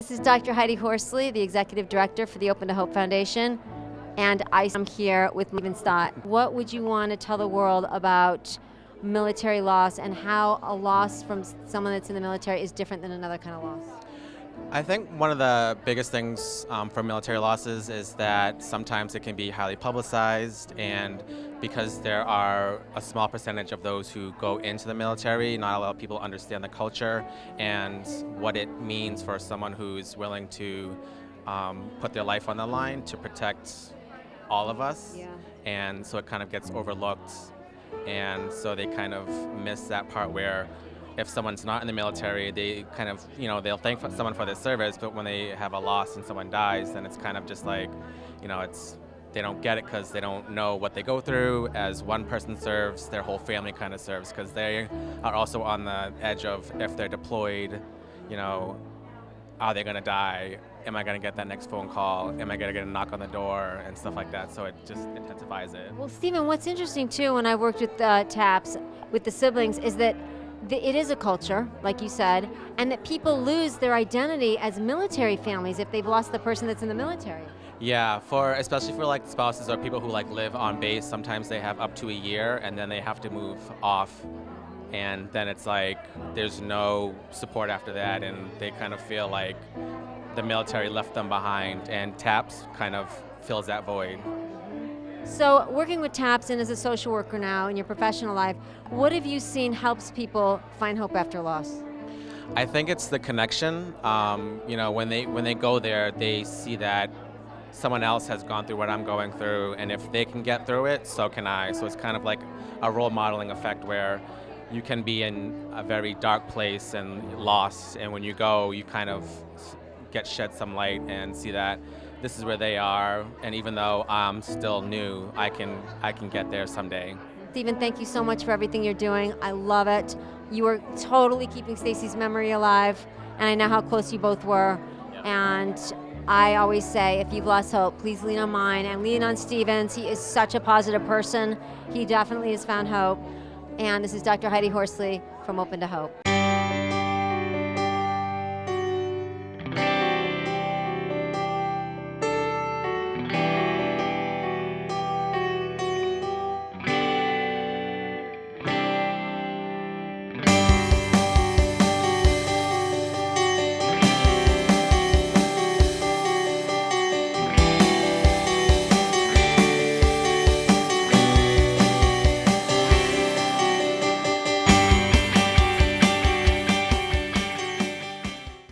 This is Dr. Heidi Horsley, the Executive Director for the Open to Hope Foundation, and I am here with Stephen Stott. What would you want to tell the world about military loss and how a loss from someone that's in the military is different than another kind of loss? I think one of the biggest things for military losses is that sometimes it can be highly publicized, and because there are a small percentage of those who go into the military, not a lot of people understand the culture and what it means for someone who's willing to put their life on the line to protect all of us. Yeah. And so it kind of gets overlooked, and so they kind of miss that part where if someone's not in the military, they kind of, they'll thank someone for their service, but when they have a loss and someone dies, then it's kind of just like, they don't get it because they don't know what they go through. As one person serves, their whole family kind of serves, because they are also on the edge of, if they're deployed, are they gonna die? Am I gonna get that next phone call? Am I gonna get a knock on the door and stuff like that? So it just intensifies it. Well, Stephen, what's interesting too, when I worked with T.A.P.S, with the siblings, is that it is a culture, like you said, and that people lose their identity as military families if they've lost the person that's in the military. Yeah, especially for like spouses or people who like live on base, sometimes they have up to a year and then they have to move off, and then it's like there's no support after that, and they kind of feel like the military left them behind, and T.A.P.S kind of fills that void. So working with T.A.P.S and as a social worker now in your professional life, what have you seen helps people find hope after loss? I think it's the connection. When they go there, they see that someone else has gone through what I'm going through, and if they can get through it, so can I. So it's kind of like a role modeling effect where you can be in a very dark place and lost, and when you go, you kind of get shed some light and see that this is where they are, and even though I'm still new, I can get there someday. Stephen, thank you so much for everything you're doing. I love it. You are totally keeping Stacy's memory alive, and I know how close you both were. Yep. And I always say, if you've lost hope, please lean on mine and lean on Stephen's. He is such a positive person. He definitely has found hope. And this is Dr. Heidi Horsley from Open to Hope.